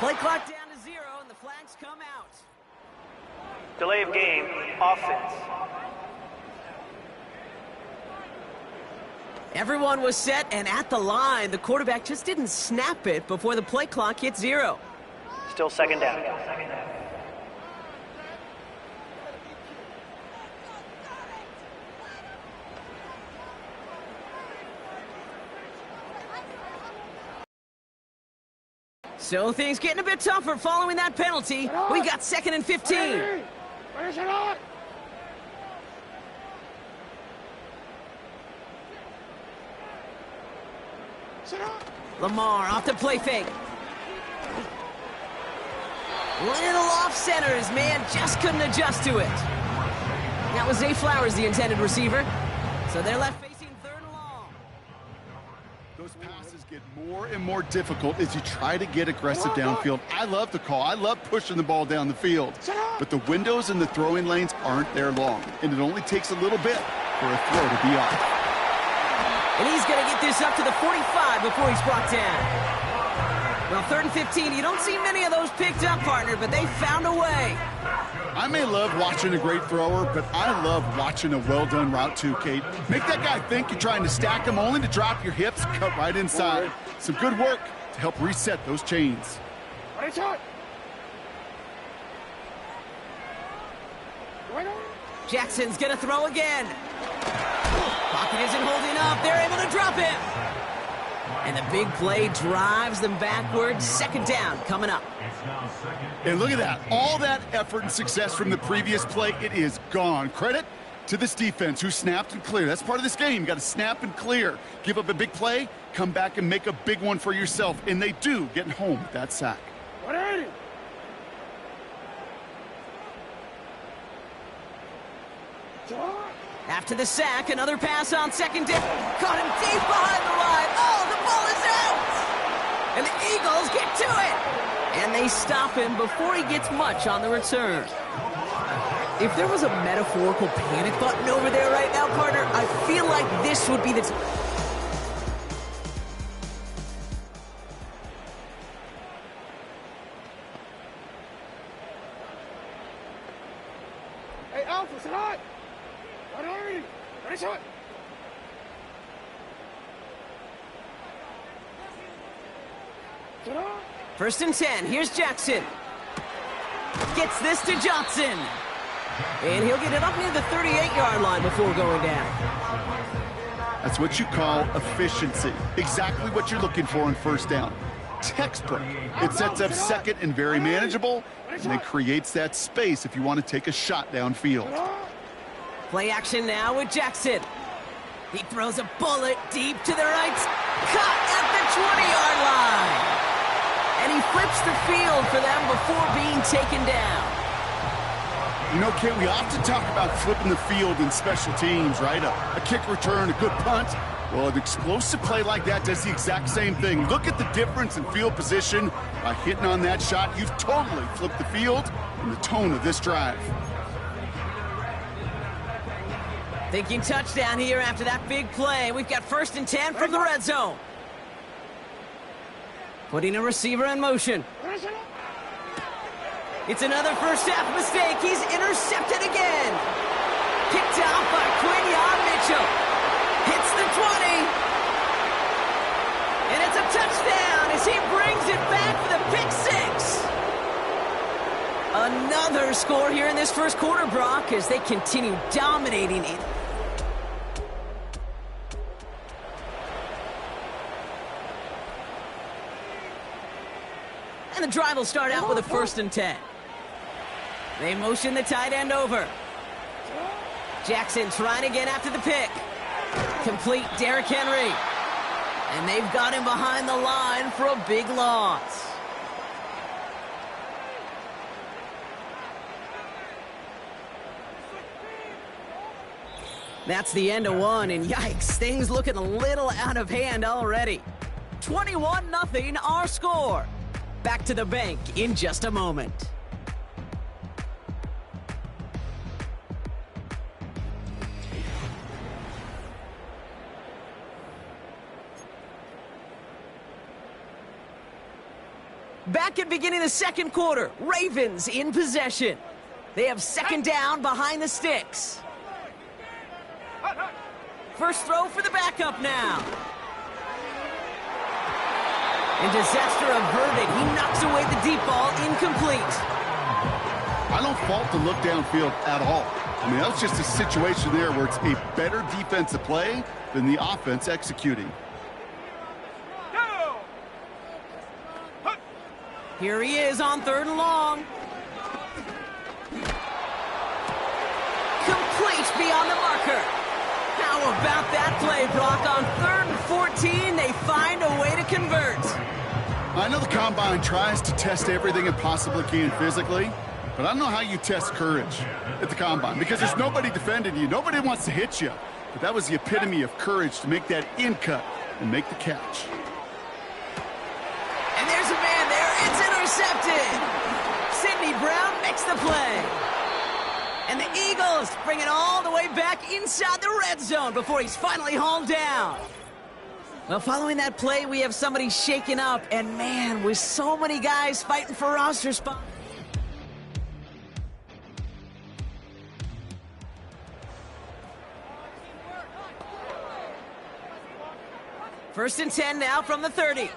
Play clock down to 0, and the flags come out. Delay of game, offense. Everyone was set and at the line. The quarterback just didn't snap it before the play clock hit 0. Still second down. So things getting a bit tougher following that penalty. We got 2nd and 15. Lamar off the play fake. Little off center. His man just couldn't adjust to it. That was Zay Flowers, the intended receiver. So they're left facing 3rd and long. Those passes get more and more difficult as you try to get aggressive downfield. I love the call. I love pushing the ball down the field. But the windows in the throwing lanes aren't there long, and it only takes a little bit for a throw to be off. And he's going to get this up to the 45 before he's brought down. Well, 3rd and 15, you don't see many of those picked up, partner, but they found a way. I may love watching a great thrower, but I love watching a well-done route too, Kate. Make that guy think you're trying to stack him only to drop your hips, cut right inside. Some good work to help reset those chains. Jackson's going to throw again. Pocket isn't holding up. They're able to drop him. And the big play drives them backwards. 2nd down coming up. And look at that. All that effort and success from the previous play, it is gone. Credit to this defense who snapped and cleared. That's part of this game. You got to snap and clear. Give up a big play, come back and make a big one for yourself. And they do, getting home with that sack. After the sack, another pass on 2nd down. Caught him deep behind the line. Oh, the ball is out! And the Eagles get to it! And they stop him before he gets much on the return. If there was a metaphorical panic button over there right now, partner, I feel like this would be the... Hey, Alpha, it's hot! First and 10, here's Jackson. Gets this to Johnson. And he'll get it up near the 38-yard line before going down. That's what you call efficiency. Exactly what you're looking for in 1st down. Textbook. It sets up 2nd and very manageable, and then creates that space if you want to take a shot downfield. Play action now with Jackson. He throws a bullet deep to the right. Caught at the 20-yard line. And he flips the field for them before being taken down. You know, Kate, we often talk about flipping the field in special teams, right? A kick return, a good punt. Well, an explosive play like that does the exact same thing. Look at the difference in field position. By hitting on that shot, you've totally flipped the field and the tone of this drive. Thinking touchdown here after that big play. We've got 1st and 10 from the red zone. Putting a receiver in motion. It's another first-half mistake. He's intercepted again. Picked off by Quinyon Mitchell. Hits the 20. And it's a touchdown as he brings it back for the pick 6. Another score here in this 1st quarter, Brock, as they continue dominating it. And the drive will start out with a 1st and 10. They motion the tight end over. Jackson trying again after the pick. Complete Derrick Henry. And they've got him behind the line for a big loss. That's the end of one, and yikes, things looking a little out of hand already. 21-0 our score. Back to the bank in just a moment. Back at beginning of the second quarter, Ravens in possession. They have second down behind the sticks. First throw for the backup now. And disaster averted. He knocks away the deep ball, incomplete. I don't fault the look downfield at all. I mean, that was just a situation there where it's a better defensive play than the offense executing. Here he is on 3rd and long. Complete beyond the marker. How about that play, Brock? On 3rd and 14, they find a way to convert. I know the Combine tries to test everything it possibly can physically, but I don't know how you test courage at the Combine because there's nobody defending you. Nobody wants to hit you. But that was the epitome of courage to make that in cut and make the catch. And there's a man there. It's intercepted. Sidney Brown makes the play. And the Eagles bring it all the way back inside the red zone before he's finally hauled down. Well, following that play, we have somebody shaken up. And, man, with so many guys fighting for roster spots. First and 10 now from the 30.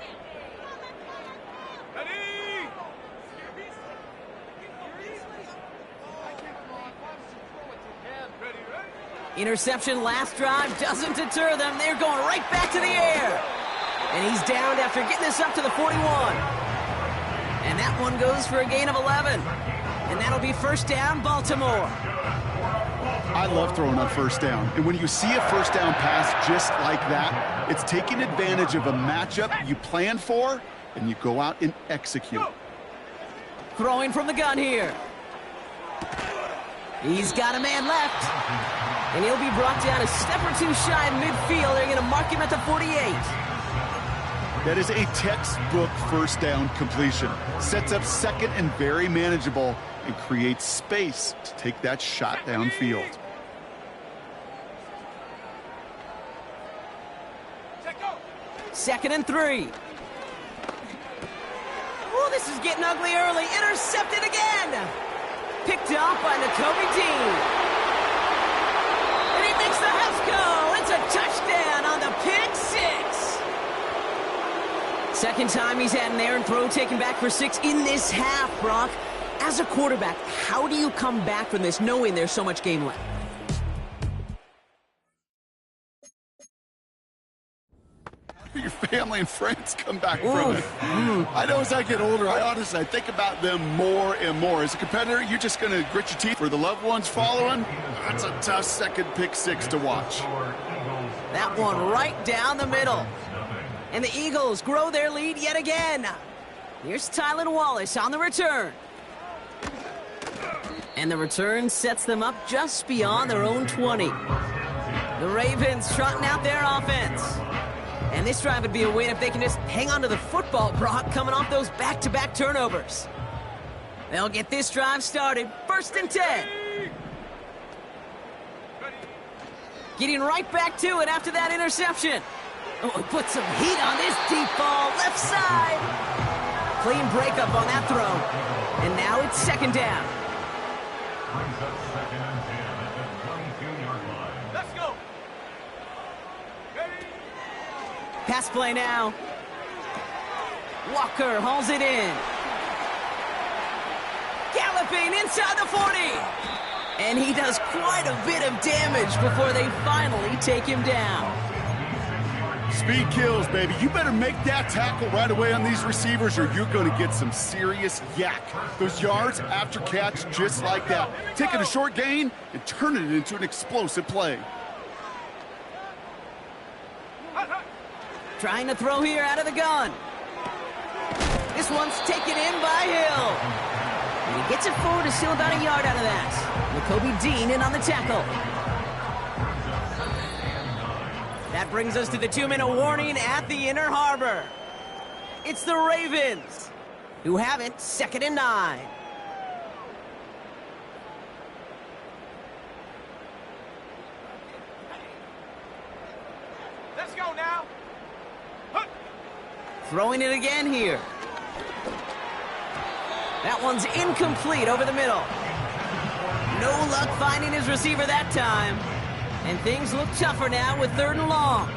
Interception last drive doesn't deter them. They're going right back to the air. And he's downed after getting this up to the 41. And that one goes for a gain of 11. And that'll be first down, Baltimore. I love throwing on first down. And when you see a first down pass just like that, it's taking advantage of a matchup you plan for, and you go out and execute. Throwing from the gun here. He's got a man left. And he'll be brought down a step or two shy in midfield. They're going to mark him at the 48. That is a textbook first down completion. Sets up second and very manageable and creates space to take that shot downfield. Second and 3. Oh, this is getting ugly early. Intercepted again. Picked off by Nakobe Dean. And he makes the house go. It's a touchdown on the pick 6. Second time he's had an errant throw taken back for 6 in this half, Brock. As a quarterback, how do you come back from this knowing there's so much game left? Your family and friends come back from it. I know as I get older, I think about them more and more. As a competitor, you're just going to grit your teeth. For the loved ones following, that's a tough second pick 6 to watch. That one right down the middle. And the Eagles grow their lead yet again. Here's Tylan Wallace on the return. And the return sets them up just beyond their own 20. The Ravens trotting out their offense. And this drive would be a win if they can just hang on to the football, Brock, coming off those back-to-back turnovers. They'll get this drive started. First and 10. Getting right back to it after that interception. Oh, he put some heat on this deep ball. Left side. Clean breakup on that throw. And now it's second down. Let's go. Pass play now. Walker hauls it in. Galloping inside the 40. And he does quite a bit of damage before they finally take him down. Speed kills, baby. You better make that tackle right away on these receivers or you're going to get some serious yak. Those yards after catch just like that. Taking a short gain and turning it into an explosive play. Trying to throw here out of the gun. This one's taken in by Hill. And he gets it forward to steal about a yard out of that. Nakobe Dean in on the tackle. That brings us to the 2-minute warning at the Inner Harbor. It's the Ravens, who have it second and 9. Let's go now. Throwing it again here. That one's incomplete over the middle. No luck finding his receiver that time. And things look tougher now with 3rd and long.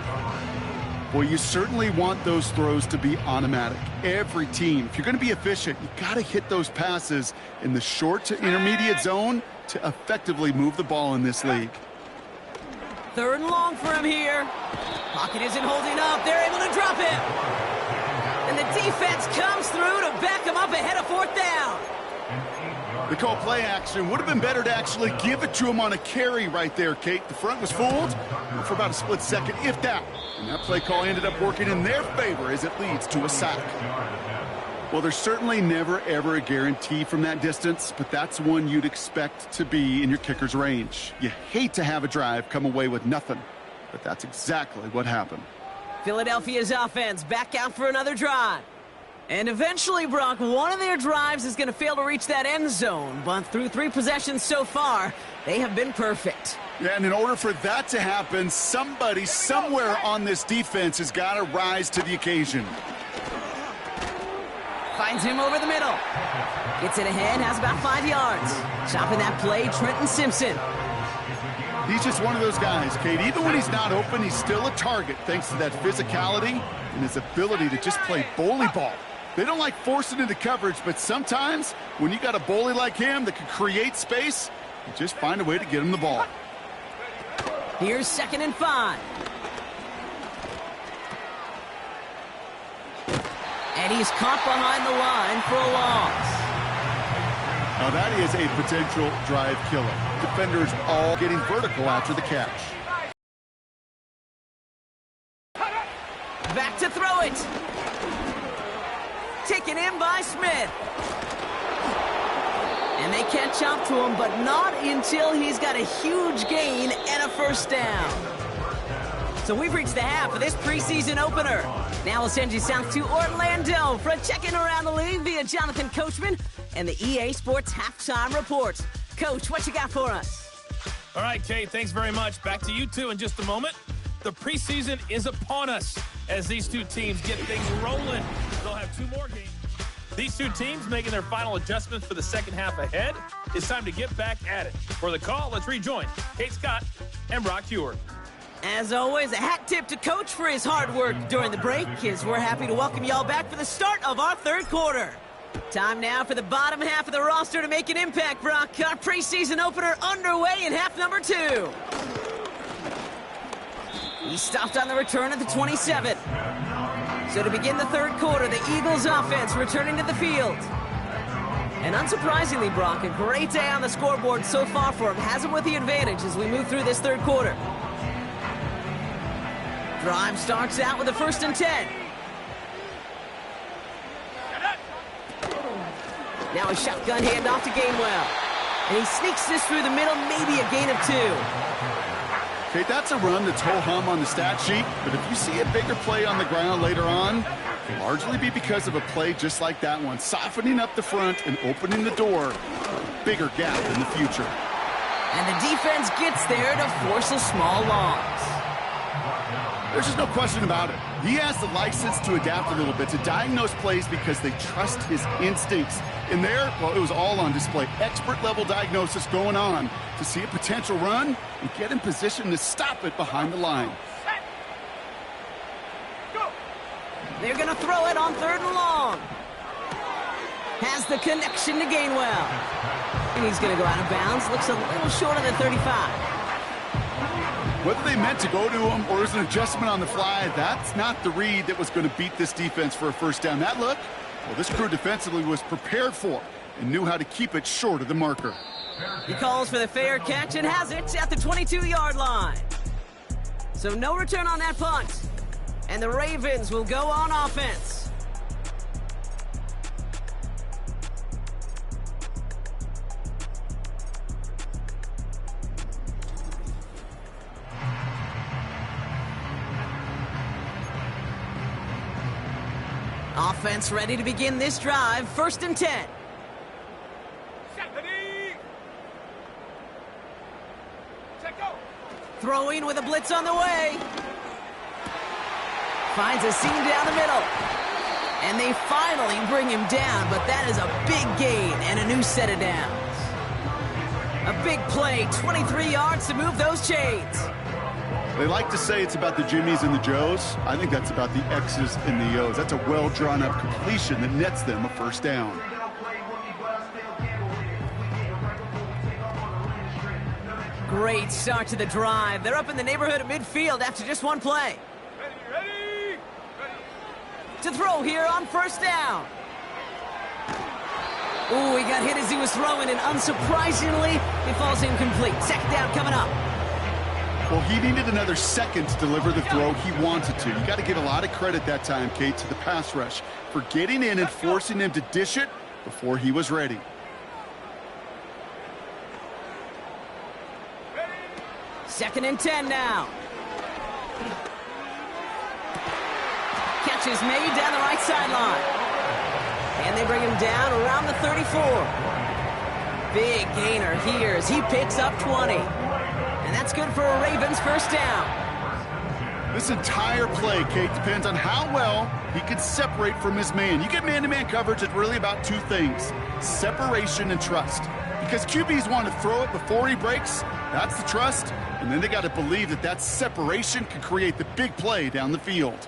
Well, you certainly want those throws to be automatic. Every team, if you're going to be efficient, you got to hit those passes in the short to intermediate zone to effectively move the ball in this league. 3rd and long for him here. Pocket isn't holding up. They're able to drop him. And the defense comes through to back him up ahead of 4th down. They call play action. Would have been better to actually give it to him on a carry right there, Kate. The front was fooled for about a split second, if that. And that play call ended up working in their favor as it leads to a sack. Well, there's certainly never, ever a guarantee from that distance, but that's one you'd expect to be in your kicker's range. You hate to have a drive come away with nothing, but that's exactly what happened. Philadelphia's offense back out for another drive. And eventually, Brock, one of their drives is going to fail to reach that end zone. But through 3 possessions so far, they have been perfect. Yeah, and in order for that to happen, somebody somewhere on this defense has got to rise to the occasion. Finds him over the middle. Gets it ahead, has about 5 yards. Chopping that play, Trenton Simpson. He's just one of those guys, Kate. Even when he's not open, he's still a target thanks to that physicality and his ability to just play bully ball. They don't like forcing into coverage, but sometimes when you got a bully like him that can create space, you just find a way to get him the ball. Here's 2nd and 5. And he's caught behind the line for a loss. Now that is a potential drive killer. Defenders all getting vertical after the catch. Back to throw it. Taken in by Smith. And they catch up to him, but not until he's got a huge gain and a 1st down. So we've reached the half of this preseason opener. Now we'll send you south to Orlando for a check-in around the league via Jonathan Coachman and the EA Sports Halftime Report. Coach, what you got for us? All right, Kate, thanks very much. Back to you two in just a moment. The preseason is upon us as these 2 teams get things rolling. They'll have 2 more games. These 2 teams making their final adjustments for the second half ahead. It's time to get back at it. For the call, let's rejoin Kate Scott and Brock Huard. As always, a hat tip to Coach for his hard work during the break, as we're happy to welcome y'all back for the start of our 3rd quarter. Time now for the bottom half of the roster to make an impact, Brock. Our preseason opener underway in half number 2. He stopped on the return at the 27. So to begin the 3rd quarter, the Eagles offense returning to the field. And unsurprisingly, Brock, a great day on the scoreboard so far for him. Has him with the advantage as we move through this 3rd quarter. Drive starts out with a 1st and 10. Now a shotgun handoff to Gainwell. And he sneaks this through the middle, maybe a gain of 2. Okay, that's a run that's ho-hum on the stat sheet, but if you see a bigger play on the ground later on, it'll largely be because of a play just like that one, softening up the front and opening the door for a bigger gap in the future. And the defense gets there to force a small loss. There's just no question about it. He has the license to adapt a little bit, to diagnose plays because they trust his instincts. In there, well, it was all on display. Expert-level diagnosis going on to see a potential run and get in position to stop it behind the line. They're going to throw it on 3rd and long. Has the connection to Gainwell. And he's going to go out of bounds. Looks a little short of the 35. Whether they meant to go to him or it was an adjustment on the fly, that's not the read that was going to beat this defense for a 1st down. That look, well, this crew defensively was prepared for and knew how to keep it short of the marker. He calls for the fair catch and has it at the 22-yard line. So no return on that punt. And the Ravens will go on offense. Offense ready to begin this drive. 1st and 10. Throwing with a blitz on the way. Finds a seam down the middle. And they finally bring him down, but that is a big gain and a new set of downs. A big play, 23 yards to move those chains. They like to say it's about the Jimmies and the Joes. I think that's about the X's and the O's. That's a well-drawn-up completion that nets them a first down. Great start to the drive. They're up in the neighborhood of midfield after just one play. Ready. To throw here on first down. Ooh, he got hit as he was throwing, and unsurprisingly, he falls incomplete. Second down coming up. Well, he needed another second to deliver the throw he wanted to. You got to give a lot of credit that time, Kate, to the pass rush for getting in and forcing him to dish it before he was ready. Second and 10 now. Catch is made down the right sideline. And they bring him down around the 34. Big gainer here as he picks up 20. And that's good for a Ravens first down. This entire play, Kate, depends on how well he can separate from his man. You get man-to-man coverage, it's really about two things: separation and trust. Because QBs want to throw it before he breaks, that's the trust. And then they got to believe that that separation can create the big play down the field.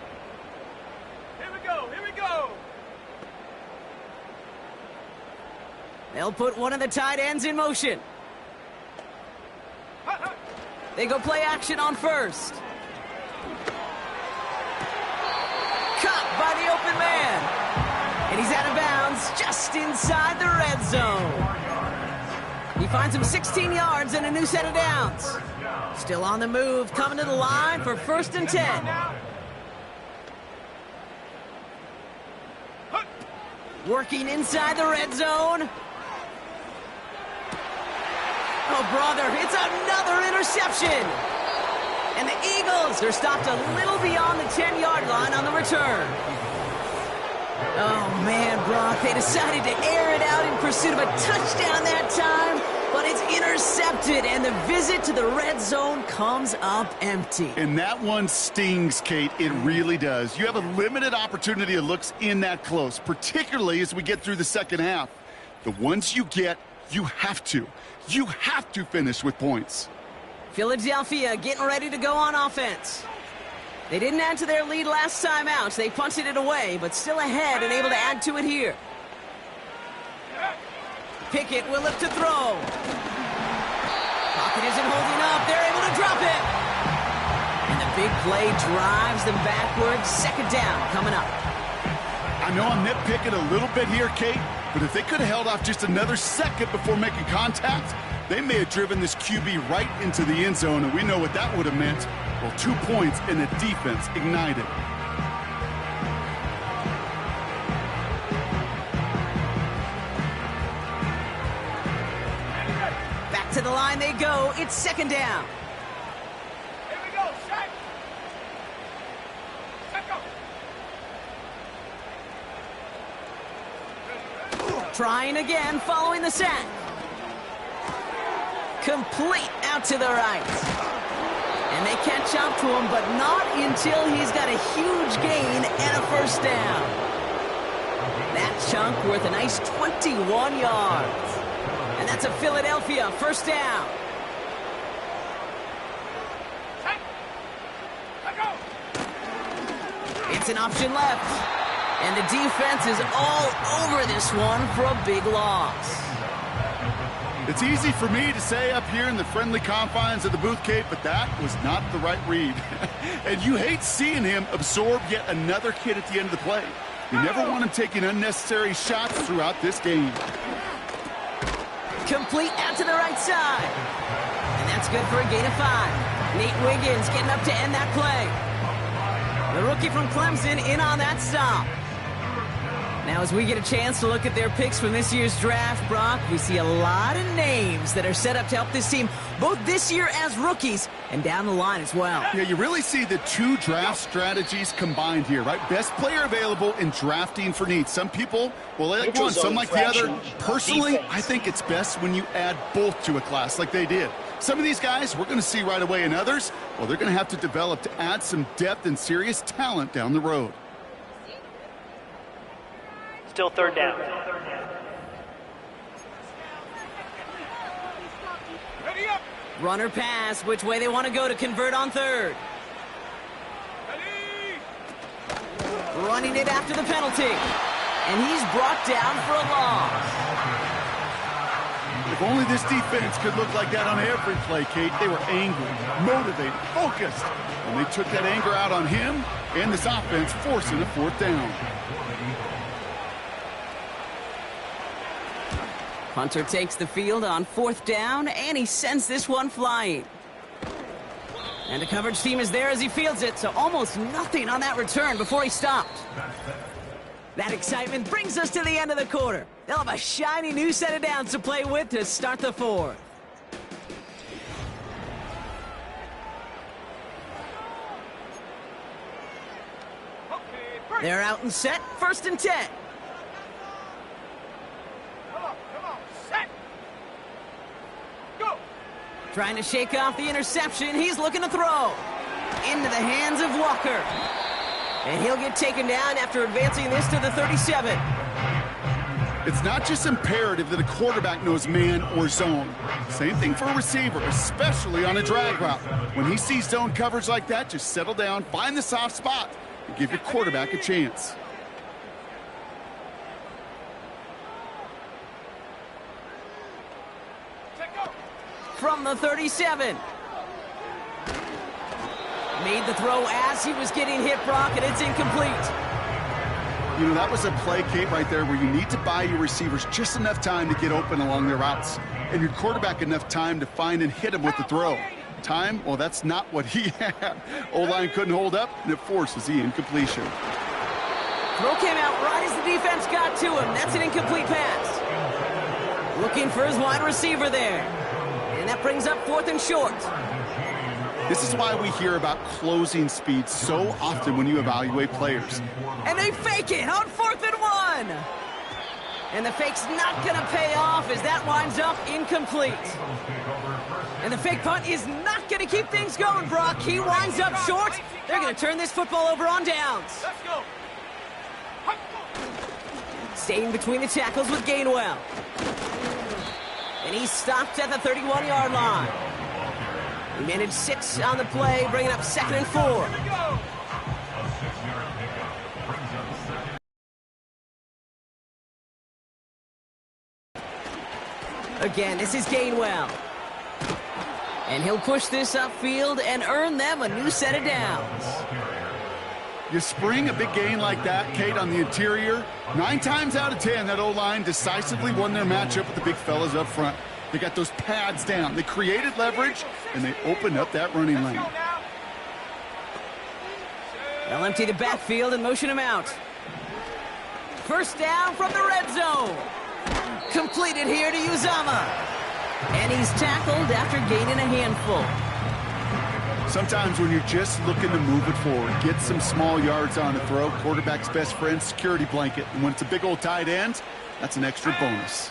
Here we go. They'll put one of the tight ends in motion. They go play action on first. Caught by the open man. And he's out of bounds just inside the red zone. He finds him 16 yards and a new set of downs. Still on the move, coming to the line for first and 10. Working inside the red zone. Oh, brother, it's another interception. And the Eagles are stopped a little beyond the 10-yard line on the return. Oh, man, Brock, they decided to air it out in pursuit of a touchdown that time, but it's intercepted, and the visit to the red zone comes up empty. And that one stings, Kate. It really does. You have a limited opportunity of looks in that close, particularly as we get through the second half. The ones you get, you have to finish with points. Philadelphia getting ready to go on offense. They didn't add to their lead last time out. They punted it away, but still ahead and able to add to it here. Pickett will look to throw. Pocket isn't holding up. They're able to drop it. And the big play drives them backwards. Second down coming up. I know I'm nitpicking a little bit here, Kate, but if they could have held off just another second before making contact, they may have driven this QB right into the end zone, and we know what that would have meant. Well, 2 points and the defense ignited. Back to the line they go. It's second down. Here we go. Set go. Trying again following the sack. Complete out to the right. And they catch up to him, but not until he's got a huge gain and a first down. That chunk worth a nice 21 yards. And that's a Philadelphia first down. It's an option left. And the defense is all over this one for a big loss. It's easy for me to say up here in the friendly confines of the booth, Kate, but that was not the right read. And you hate seeing him absorb yet another hit at the end of the play. You never want him taking unnecessary shots throughout this game. Complete out to the right side. And that's good for a gain of 5. Nate Wiggins getting up to end that play. The rookie from Clemson in on that stop. Now, as we get a chance to look at their picks from this year's draft, Brock, we see a lot of names that are set up to help this team, both this year as rookies and down the line as well. Yeah, you really see the two draft strategies combined here, right? Best player available in drafting for need. Some people will like one, some like the other. Personally, I think it's best when you add both to a class like they did. Some of these guys we're going to see right away, and others, well, they're going to have to develop to add some depth and serious talent down the road. Still third down. Ready up. Runner pass, which way they want to go to convert on third. Ready. Running it after the penalty. And he's brought down for a loss. If only this defense could look like that on every play, Kate. They were angry, motivated, focused. And they took that anger out on him and this offense, forcing a fourth down. Hunter takes the field on fourth down, and he sends this one flying. And the coverage team is there as he fields it, so almost nothing on that return before he stopped. That excitement brings us to the end of the quarter. They'll have a shiny new set of downs to play with to start the fourth. Okay, break. They're out and set, 1st and 10. Come on, set. Go. Trying to shake off the interception. He's looking to throw. Into the hands of Walker. And he'll get taken down after advancing this to the 37. It's not just imperative that a quarterback knows man or zone. Same thing for a receiver, especially on a drag route. When he sees zone coverage like that, just settle down, find the soft spot, and give your quarterback a chance. Check go. From the 37. Made the throw as he was getting hit, Brock, and it's incomplete. You know, that was a play, Kate, right there where you need to buy your receivers just enough time to get open along their routes, and your quarterback enough time to find and hit him with the throw. Time? Well, that's not what he had. O-line couldn't hold up, and it forces the incompletion. Throw came out right as the defense got to him. That's an incomplete pass. Looking for his wide receiver there. And that brings up 4th and short. This is why we hear about closing speed so often when you evaluate players. And they fake it on 4th and 1. And the fake's not going to pay off as that winds up incomplete. And the fake punt is not going to keep things going, Brock. He winds up short. They're going to turn this football over on downs. Let's go. Staying between the tackles with Gainwell. And he's stopped at the 31-yard line. He managed 6 on the play, bringing up 2nd and 4. Here we go. Again, this is Gainwell. And he'll push this upfield and earn them a new set of downs. You spring a big gain like that, Kate, on the interior, 9 times out of 10, that O-line decisively won their matchup with the big fellas up front. They got those pads down. They created leverage, and they opened up that running lane. They'll empty the backfield and motion him out. 1st down from the red zone. Completed here to Uzama. And he's tackled after gaining a handful. Sometimes when you're just looking to move it forward, get some small yards on the throw, quarterback's best friend, security blanket. And when it's a big old tight end, that's an extra bonus.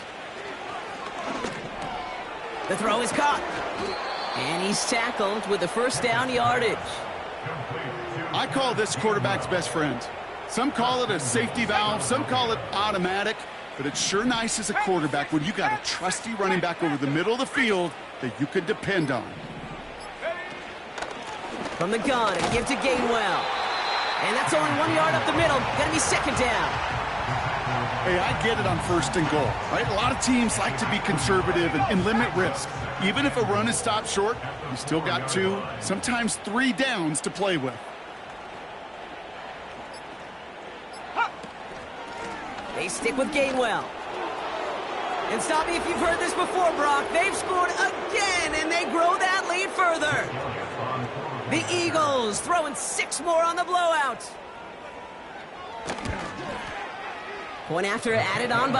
The throw is caught. And he's tackled with the 1st down yardage. I call this quarterback's best friend. Some call it a safety valve, some call it automatic, but it's sure nice as a quarterback when you got a trusty running back over the middle of the field that you can depend on. From the gun, and give to Gainwell. And that's only 1 yard up the middle. Gonna be 2nd down. Hey, I get it on 1st and goal, right? A lot of teams like to be conservative and limit risk. Even if a run is stopped short, you still got 2, sometimes 3 downs to play with. They stick with Gainwell. And stop me if you've heard this before, Brock. They've scored again, and they grow that lead further. The Eagles throwing 6 more on the blowout. Point after added on by